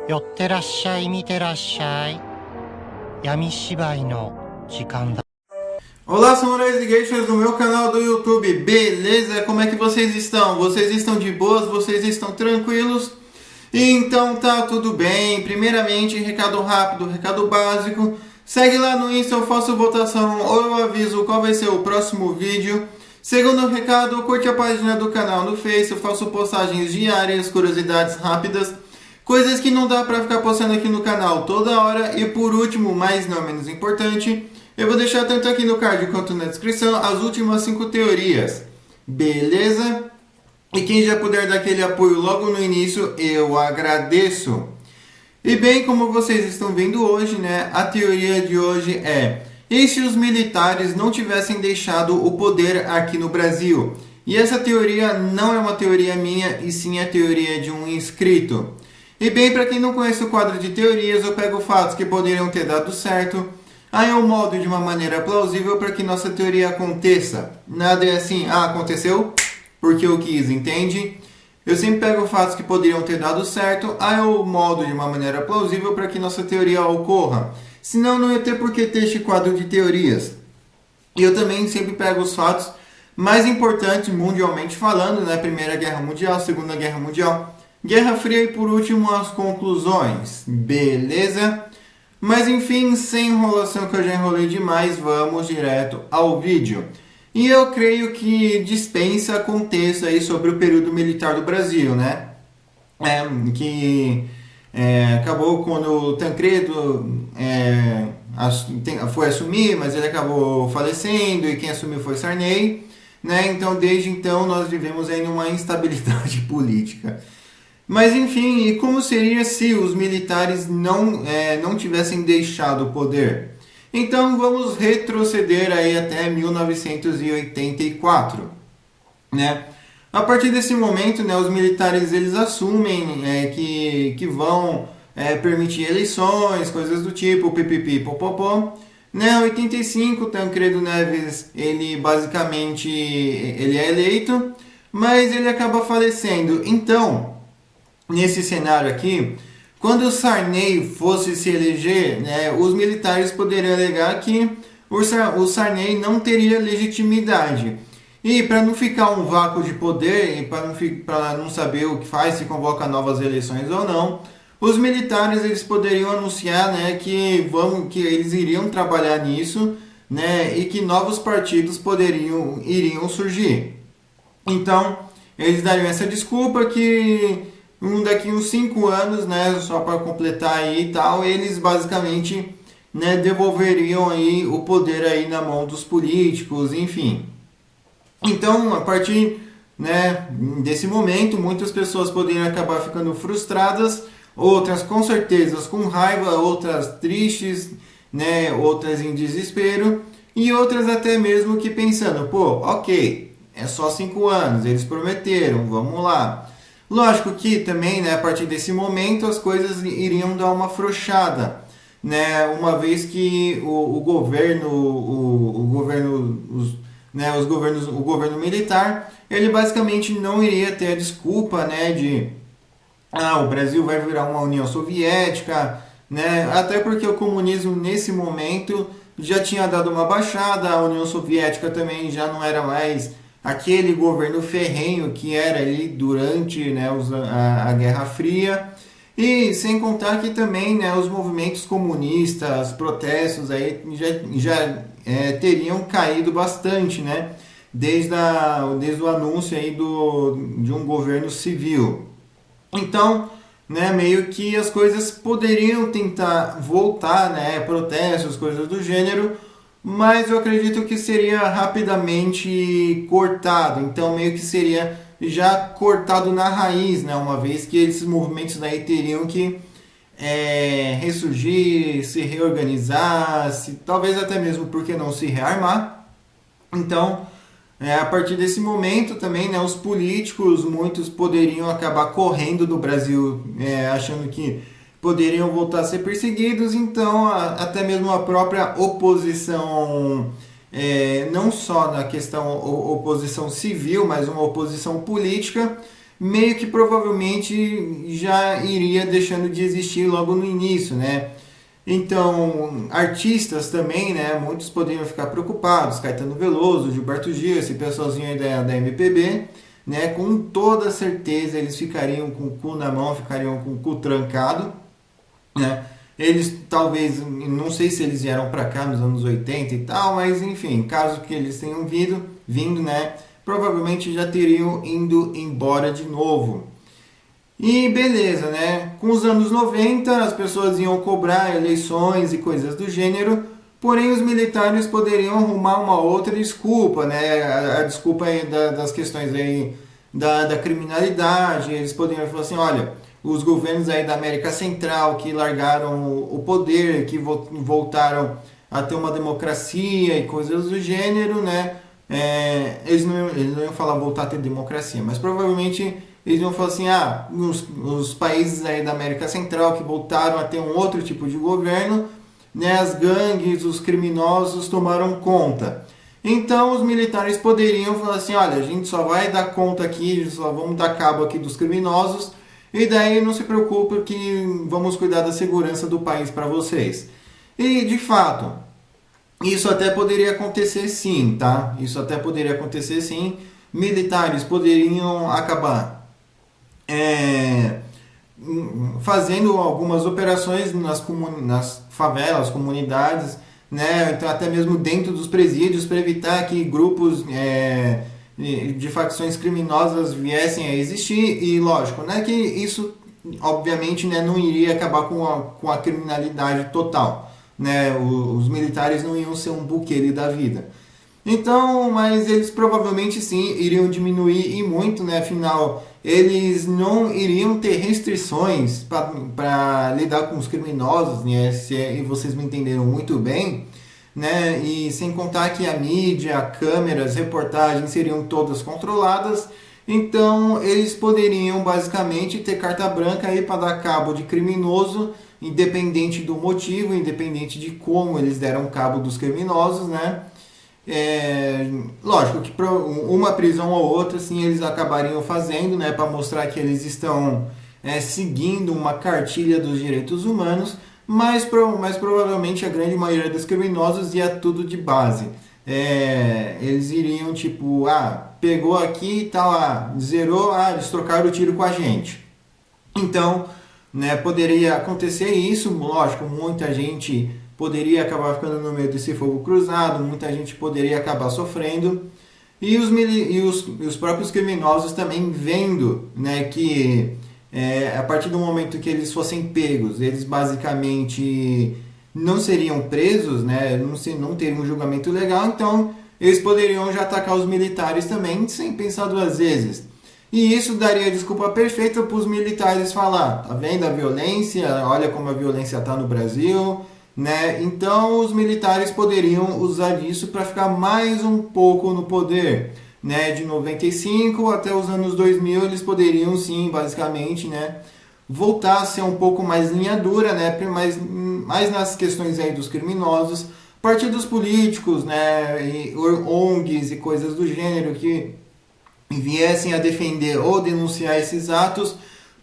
寄ってらっしゃい、見てらっしゃい。闇芝居の時間だ。 Olá, samurais e geishas do meu canal do YouTube, beleza? Como é que vocês estão? Vocês estão de boas? Vocês estão tranquilos? Então tá tudo bem. Primeiramente, recado rápido, recado básico. Segue lá no Insta, eu faço votação ou eu aviso qual vai ser o próximo vídeo. Segundo recado, curte a página do canal no Face, eu faço postagens diárias, curiosidades rápidas, coisas que não dá pra ficar postando aqui no canal toda hora. E por último, mas não menos importante, eu vou deixar tanto aqui no card quanto na descrição as últimas 5 teorias, beleza? E quem já puder dar aquele apoio logo no início, eu agradeço. E bem, como vocês estão vendo hoje, né, a teoria de hoje é: e se os militares não tivessem deixado o poder aqui no Brasil? E essa teoria não é uma teoria minha, e sim a teoria de um inscrito. E bem, para quem não conhece o quadro de teorias, eu pego fatos que poderiam ter dado certo, aí eu moldo de uma maneira plausível para que nossa teoria aconteça. Nada é assim, aconteceu porque eu quis, entende? Eu sempre pego fatos que poderiam ter dado certo, aí eu moldo de uma maneira plausível para que nossa teoria ocorra. Senão não ia ter por que ter este quadro de teorias. E eu também sempre pego os fatos mais importantes mundialmente falando, né? Primeira Guerra Mundial, Segunda Guerra Mundial, Guerra Fria e por último as conclusões. Beleza? Mas enfim, sem enrolação, que eu já enrolei demais, vamos direto ao vídeo. E eu creio que dispensa contexto aí sobre o período militar do Brasil, né? Acabou quando o Tancredo foi assumir, mas ele acabou falecendo e quem assumiu foi Sarney, né? Então, desde então, nós vivemos aí numa instabilidade política. Mas enfim, e como seria se os militares não tivessem deixado o poder? Então vamos retroceder aí até 1984, né? A partir desse momento, né, os militares eles assumem que vão permitir eleições, coisas do tipo, pipipi, popopó. Né, 85, Tancredo Neves, ele basicamente ele é eleito, mas ele acaba falecendo. Então, nesse cenário aqui, quando o Sarney fosse se eleger, né, os militares poderiam alegar que o Sarney não teria legitimidade. E para não ficar um vácuo de poder, e para não saber o que faz, se convoca novas eleições ou não, os militares eles poderiam anunciar, né, que eles iriam trabalhar nisso, né, e que novos partidos iriam surgir. Então, eles dariam essa desculpa que daqui uns 5 anos, né, só para completar aí e tal, eles basicamente, né, devolveriam aí o poder aí na mão dos políticos, enfim. Então, a partir, né, desse momento, muitas pessoas poderiam acabar ficando frustradas, outras com certeza com raiva, outras tristes, né, outras em desespero e outras até mesmo que pensando, pô, ok, é só 5 anos, eles prometeram, vamos lá. Lógico que também, né, a partir desse momento as coisas iriam dar uma afrouxada, né, uma vez que o governo militar, ele basicamente não iria ter a desculpa, né, de o Brasil vai virar uma União Soviética, né, até porque o comunismo nesse momento já tinha dado uma baixada, a União Soviética também já não era mais aquele governo ferrenho que era ali durante, né, a Guerra Fria. E sem contar que também, né, os movimentos comunistas, protestos aí já teriam caído bastante, né, desde o anúncio aí de um governo civil. Então, né, meio que as coisas poderiam tentar voltar, né, protestos, coisas do gênero, mas eu acredito que seria rapidamente cortado. Então meio que seria já cortado na raiz, né? Uma vez que esses movimentos daí teriam que ressurgir, se reorganizar, talvez até mesmo, por que não, se rearmar. Então, a partir desse momento também, né, os políticos, muitos poderiam acabar correndo do Brasil, achando que poderiam voltar a ser perseguidos. Então até mesmo a própria oposição, não só na questão oposição civil, mas uma oposição política, meio que provavelmente já iria deixando de existir logo no início, né? Então, artistas também, né? Muitos poderiam ficar preocupados, Caetano Veloso, Gilberto Gil, esse pessoalzinho aí da MPB, né? Com toda certeza eles ficariam com o cu na mão, ficariam com o cu trancado, né? Eles talvez, não sei se eles vieram para cá nos anos 80 e tal, mas enfim, caso que eles tenham vindo, né? Provavelmente já teriam ido embora de novo. E beleza, né? Com os anos 90 as pessoas iam cobrar eleições e coisas do gênero, porém os militares poderiam arrumar uma outra desculpa, né? A desculpa aí das questões aí da criminalidade. Eles poderiam falar assim, olha, os governos aí da América Central que largaram o poder, que voltaram a ter uma democracia e coisas do gênero, né? Eles não iam falar voltar a ter democracia, mas provavelmente eles iam falar assim, os países aí da América Central que voltaram a ter um outro tipo de governo, né, as gangues, os criminosos tomaram conta. Então os militares poderiam falar assim, olha, a gente só vai dar conta aqui, só vamos dar cabo aqui dos criminosos, e daí não se preocupe que vamos cuidar da segurança do país para vocês. E de fato, isso até poderia acontecer sim, tá? Isso até poderia acontecer sim. Militares poderiam acabar fazendo algumas operações nas favelas, comunidades, né? Então até mesmo dentro dos presídios para evitar que grupos de facções criminosas viessem a existir. E lógico, né, que isso obviamente, né, não iria acabar com a criminalidade total, né? Os militares não iam ser um Bukele da vida. Então, mas eles provavelmente sim iriam diminuir e muito, né? Afinal, eles não iriam ter restrições para lidar com os criminosos, né? E vocês me entenderam muito bem, né? E sem contar que a mídia, câmeras, reportagens seriam todas controladas. Então, eles poderiam basicamente ter carta branca aí para dar cabo de criminoso, independente do motivo, independente de como eles deram cabo dos criminosos, né? Lógico que uma prisão ou outra assim, eles acabariam fazendo, né, para mostrar que eles estão seguindo uma cartilha dos direitos humanos, mas provavelmente a grande maioria dos criminosos ia tudo de base. Eles iriam tipo, pegou aqui e tá lá, zerou, eles trocaram o tiro com a gente. Então, né, poderia acontecer isso, lógico, muita gente poderia acabar ficando no meio desse fogo cruzado, muita gente poderia acabar sofrendo, e os próprios criminosos também vendo, né, que a partir do momento que eles fossem pegos, eles basicamente não seriam presos, né, não teriam um julgamento legal, então eles poderiam já atacar os militares também, sem pensar duas vezes. E isso daria desculpa perfeita para os militares falar, tá vendo a violência, olha como a violência está no Brasil, né? Então os militares poderiam usar disso para ficar mais um pouco no poder, né? De 95 até os anos 2000 eles poderiam sim, basicamente, né, voltar a ser um pouco mais linha dura, né, mais nas questões aí dos criminosos, partidos políticos, né, e ONGs e coisas do gênero que viessem a defender ou denunciar esses atos,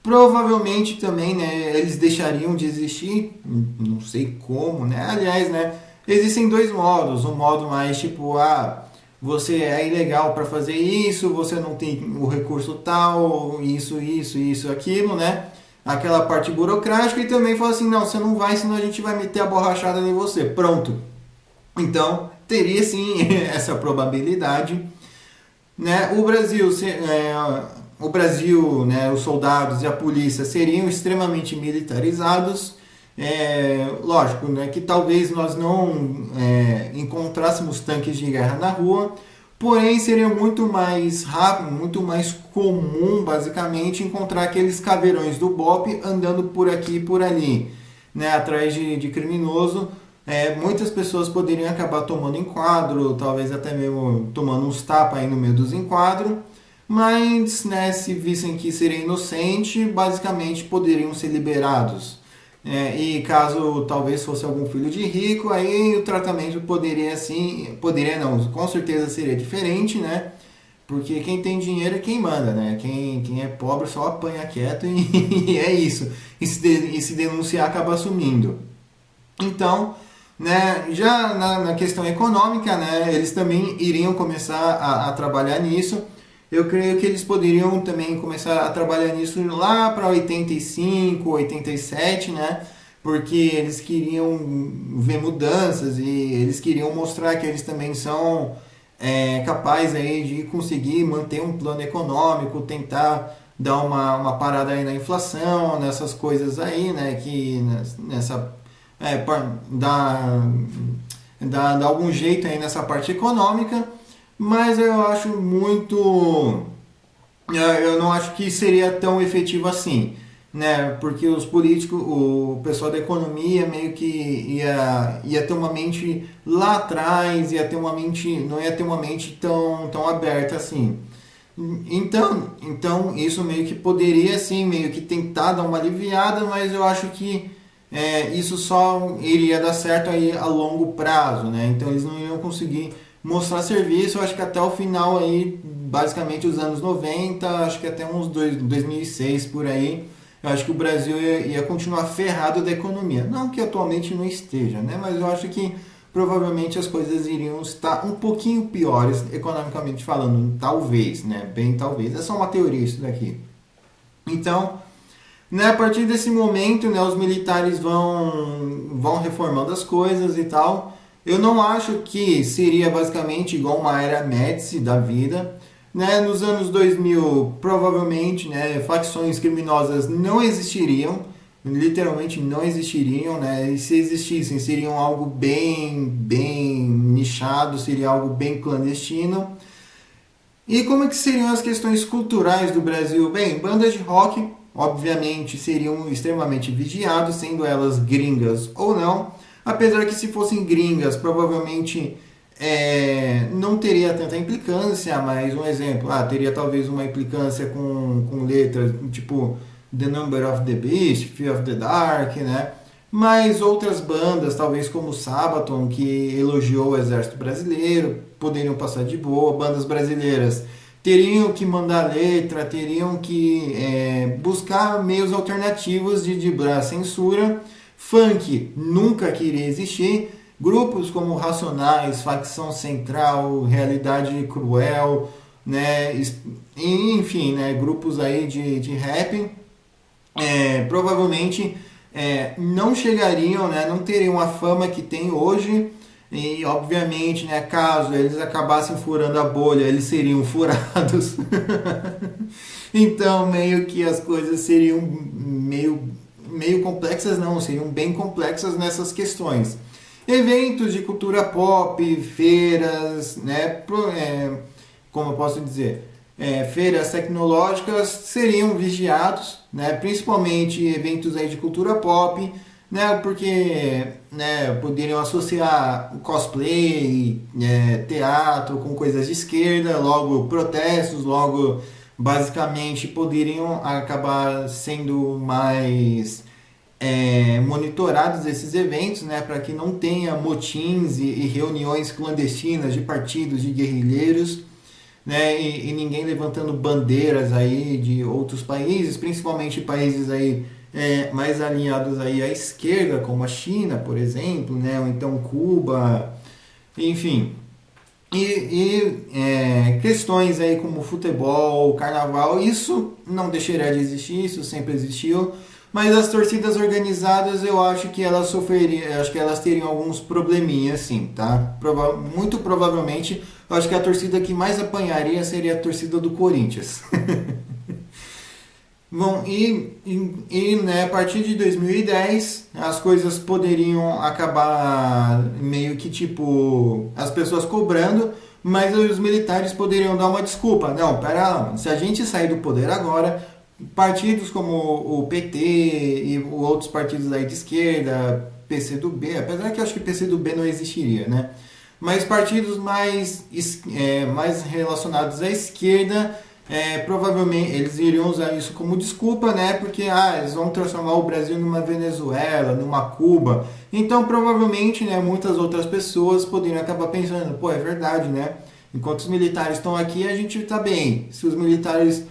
provavelmente também, né, eles deixariam de existir, não sei como, né? Aliás, né, existem dois modos, um modo mais tipo, você é ilegal para fazer isso, você não tem o recurso tal, isso, aquilo, né? Aquela parte burocrática, e também fala assim, não, você não vai, senão a gente vai meter a borrachada em você, pronto. Então, teria sim essa probabilidade, né? O Brasil, né, os soldados e a polícia seriam extremamente militarizados. Lógico, né, que talvez nós não encontrássemos tanques de guerra na rua, porém seria muito mais rápido, muito mais comum, basicamente, encontrar aqueles caveirões do BOPE andando por aqui e por ali, né, atrás de criminoso. Muitas pessoas poderiam acabar tomando enquadro, talvez até mesmo tomando uns tapas aí no meio dos enquadros, mas, né, se vissem que seria inocente, basicamente poderiam ser liberados. E caso talvez fosse algum filho de rico, aí o tratamento poderia não, com certeza seria diferente, né? Porque quem tem dinheiro é quem manda, né? Quem é pobre só apanha quieto e é isso. E se denunciar acaba assumindo. Então, né, já na questão econômica, né, eles também iriam começar a trabalhar nisso. Eu creio que eles poderiam também começar a trabalhar nisso lá para 85, 87, né? Porque eles queriam ver mudanças e eles queriam mostrar que eles também são capazes aí de conseguir manter um plano econômico, tentar dar uma parada aí na inflação, nessas coisas aí, né? Que nessa dá algum jeito aí nessa parte econômica, mas eu acho muito. Eu não acho que seria tão efetivo assim, né? Porque os políticos, o pessoal da economia meio que ia ter uma mente lá atrás, não ia ter uma mente tão aberta assim. Então isso meio que poderia assim, meio que tentar dar uma aliviada, mas eu acho que isso só iria dar certo aí a longo prazo, né? Então eles não iam conseguir mostrar serviço, eu acho que até o final aí, basicamente os anos 90, acho que até uns 2006 por aí, eu acho que o Brasil ia continuar ferrado da economia. Não que atualmente não esteja, né? Mas eu acho que provavelmente as coisas iriam estar um pouquinho piores, economicamente falando, talvez, né? Bem talvez. É só uma teoria isso daqui. Então, né, a partir desse momento, né, os militares vão reformando as coisas e tal. Eu não acho que seria basicamente igual uma era Médici da vida. Né, nos anos 2000, provavelmente, né, facções criminosas não existiriam, literalmente não existiriam, né, e se existissem, seriam algo bem nichado, seria algo bem clandestino. E como é que seriam as questões culturais do Brasil? Bem, bandas de rock, obviamente, seriam extremamente vigiadas, sendo elas gringas ou não, apesar que se fossem gringas, provavelmente não teria tanta implicância, mas um exemplo, teria talvez uma implicância com letras tipo The Number of the Beast, Fear of the Dark, né? Mas outras bandas, talvez como Sabaton, que elogiou o exército brasileiro, poderiam passar de boa. Bandas brasileiras teriam que mandar letra, teriam que buscar meios alternativos de driblar a censura. Funk nunca queria existir. Grupos como Racionais, Facção Central, Realidade Cruel, né? Enfim, né? Grupos aí de rap, provavelmente não chegariam, né? Não teriam a fama que tem hoje. E obviamente, né, caso eles acabassem furando a bolha, eles seriam furados. Então meio que as coisas seriam meio complexas, não, seriam bem complexas nessas questões. Eventos de cultura pop, feiras, né, como eu posso dizer, feiras tecnológicas seriam vigiados, né, principalmente eventos aí de cultura pop, né, porque, né, poderiam associar cosplay, teatro com coisas de esquerda, logo protestos, logo basicamente poderiam acabar sendo mais monitorados esses eventos, né, para que não tenha motins e reuniões clandestinas de partidos, de guerrilheiros, né, e ninguém levantando bandeiras aí de outros países, principalmente países aí mais alinhados aí à esquerda, como a China, por exemplo, né, ou então Cuba, enfim. Questões aí como futebol, carnaval, isso não deixaria de existir, isso sempre existiu. Mas as torcidas organizadas, eu acho que elas sofreriam, acho que elas teriam alguns probleminhas, sim, tá? Muito provavelmente, eu acho que a torcida que mais apanharia seria a torcida do Corinthians. Bom, né, a partir de 2010, as coisas poderiam acabar meio que tipo, as pessoas cobrando, mas os militares poderiam dar uma desculpa. Não, pera lá, se a gente sair do poder agora, partidos como o PT e outros partidos aí de esquerda, PCdoB, apesar que eu acho que PCdoB não existiria, né? Mas partidos mais relacionados à esquerda, provavelmente eles iriam usar isso como desculpa, né? Porque eles vão transformar o Brasil numa Venezuela, numa Cuba. Então, provavelmente, né, muitas outras pessoas poderiam acabar pensando, pô, é verdade, né? Enquanto os militares estão aqui, a gente está bem. Se os militares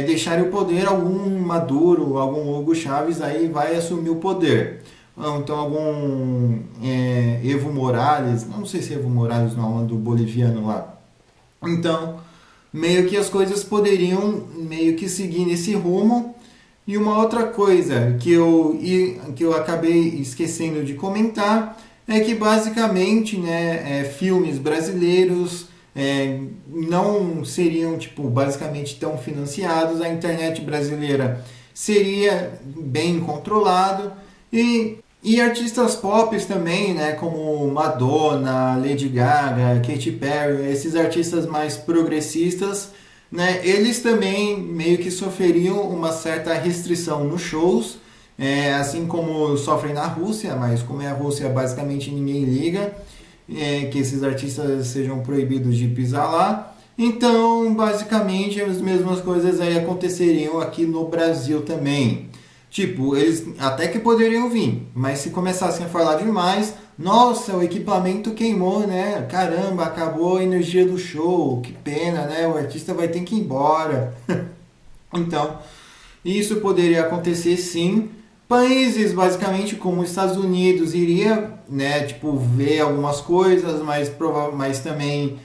deixarem o poder, algum Maduro, algum Hugo Chávez aí vai assumir o poder. Ou então algum Evo Morales, não sei se Evo Morales não é do boliviano lá. Então, meio que as coisas poderiam meio que seguir nesse rumo. E uma outra coisa que eu acabei esquecendo de comentar é que basicamente, né, filmes brasileiros não seriam basicamente tão financiados, a internet brasileira seria bem controlado e artistas pop também, né, como Madonna, Lady Gaga, Katy Perry, esses artistas mais progressistas, né, eles também meio que sofreriam uma certa restrição nos shows, assim como sofrem na Rússia, mas como é a Rússia, basicamente ninguém liga que esses artistas sejam proibidos de pisar lá. Então, basicamente, as mesmas coisas aí aconteceriam aqui no Brasil também. Eles até que poderiam vir, mas se começassem a falar demais, nossa, o equipamento queimou, né? Caramba, acabou a energia do show, que pena, né? O artista vai ter que ir embora. Então, isso poderia acontecer sim. Países, basicamente, como os Estados Unidos, iria, né, ver algumas coisas, mas também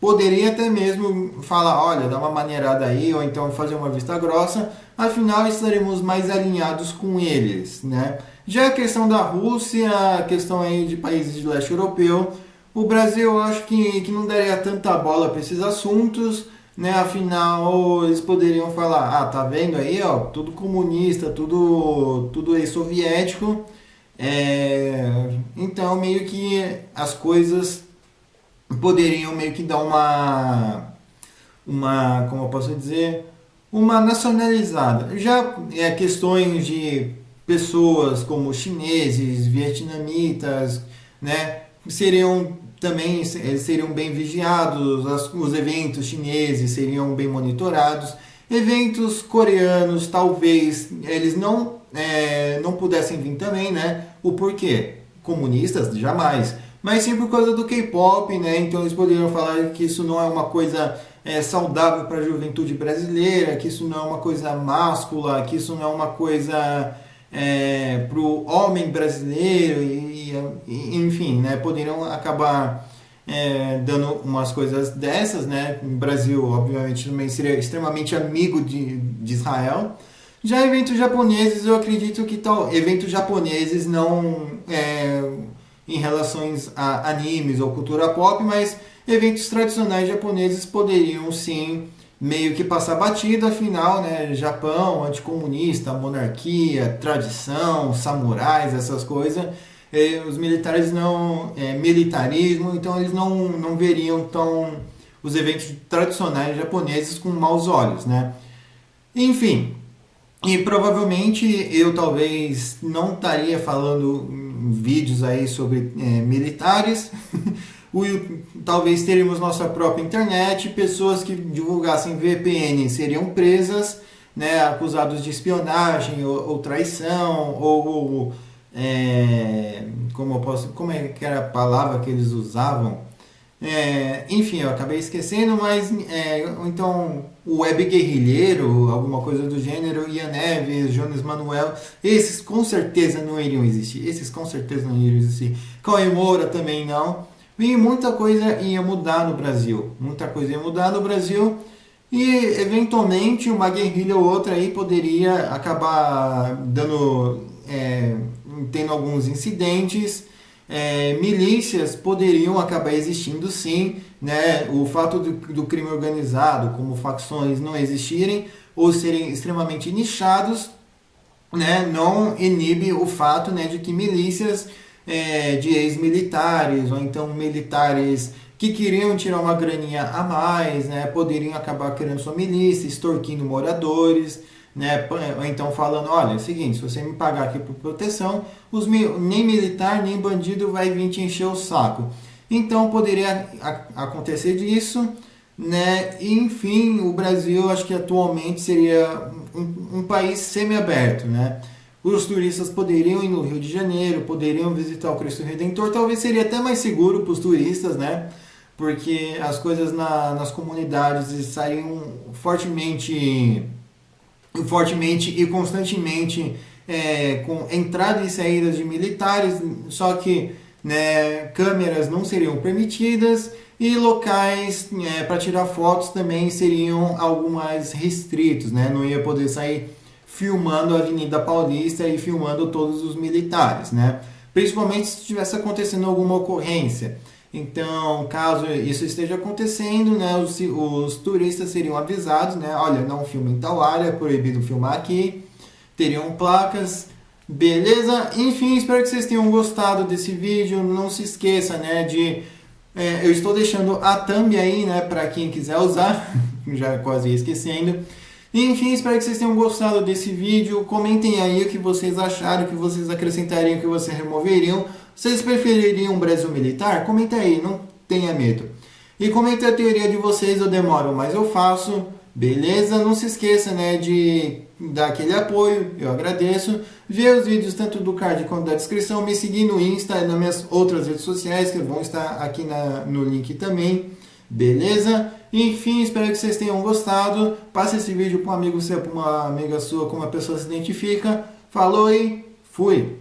poderia até mesmo falar, olha, dá uma maneirada aí, ou então fazer uma vista grossa, afinal estaremos mais alinhados com eles, né? Já a questão da Rússia, a questão aí de países de leste europeu, o Brasil eu acho que não daria tanta bola para esses assuntos, né? Afinal, eles poderiam falar, tá vendo aí, ó, tudo comunista, tudo ex-soviético, então meio que as coisas poderiam meio que dar como eu posso dizer, uma nacionalizada. Já questões de pessoas como chineses, vietnamitas, né, seriam bem vigiados, os eventos chineses seriam bem monitorados, eventos coreanos talvez eles não pudessem vir também, né? O porquê? Comunistas? Jamais. Mas sim por causa do K-pop, né? Então eles poderiam falar que isso não é uma coisa saudável para a juventude brasileira, que isso não é uma coisa máscula, que isso não é uma coisa para o homem brasileiro, enfim, né? Poderiam acabar dando umas coisas dessas, né? O Brasil, obviamente, também seria extremamente amigo de Israel. Já eventos japoneses, eu acredito que eventos japoneses não em relações a animes ou cultura pop, mas eventos tradicionais japoneses poderiam sim meio que passar batido, afinal, né, Japão, anticomunista, monarquia, tradição, samurais, essas coisas, os militares não, militarismo, então eles não veriam os eventos tradicionais japoneses com maus olhos, né? Enfim, e provavelmente eu talvez não estaria falando vídeos aí sobre militares, talvez teríamos nossa própria internet, pessoas que divulgassem VPN seriam presas, né, acusados de espionagem ou traição, ou como é que era a palavra que eles usavam? Enfim, eu acabei esquecendo, mas então o web guerrilheiro, alguma coisa do gênero, Ian Neves, Jones Manuel, esses com certeza não iriam existir, Cauê Moura também não, e muita coisa ia mudar no Brasil, e eventualmente uma guerrilha ou outra aí poderia acabar tendo alguns incidentes. Milícias poderiam acabar existindo sim, né? O fato do crime organizado, como facções não existirem ou serem extremamente nichados, né? Não inibe o fato, né, de que milícias de ex-militares ou então militares que queriam tirar uma graninha a mais, né, poderiam acabar criando sua milícia, extorquindo moradores, né? Ou então falando, olha, é o seguinte, se você me pagar aqui por proteção, nem militar, nem bandido vai vir te encher o saco. Então poderia acontecer disso, né? E, enfim, o Brasil acho que atualmente seria um país semi-aberto, né? Os turistas poderiam ir no Rio de Janeiro, poderiam visitar o Cristo Redentor, talvez seria até mais seguro para os turistas, né? porque as coisas nas comunidades saíam fortemente e constantemente com entrada e saída de militares, só que, né, câmeras não seriam permitidas e locais para tirar fotos também seriam algo mais restritos, né? Não ia poder sair filmando a Avenida Paulista e filmando todos os militares, né? Principalmente se estivesse acontecendo alguma ocorrência. Então, caso isso esteja acontecendo, né, os turistas seriam avisados, né, olha, não filme em tal área, é proibido filmar aqui, teriam placas, beleza? Enfim, espero que vocês tenham gostado desse vídeo, não se esqueça, né, eu estou deixando a thumb aí, né, para quem quiser usar, já quase ia esquecendo. Enfim, espero que vocês tenham gostado desse vídeo, comentem aí o que vocês acharam, o que vocês acrescentariam, o que vocês removeriam. Vocês prefeririam um Brasil militar? Comenta aí, não tenha medo. E comenta a teoria de vocês, eu demoro, mas eu faço, beleza? Não se esqueça, né, de dar aquele apoio, eu agradeço. Ver os vídeos tanto do card quanto da descrição, me seguir no Insta e nas minhas outras redes sociais, que vão estar aqui no link também, beleza? Enfim, espero que vocês tenham gostado. Passe esse vídeo para um amigo seu, para uma amiga sua, como a pessoa se identifica. Falou e fui!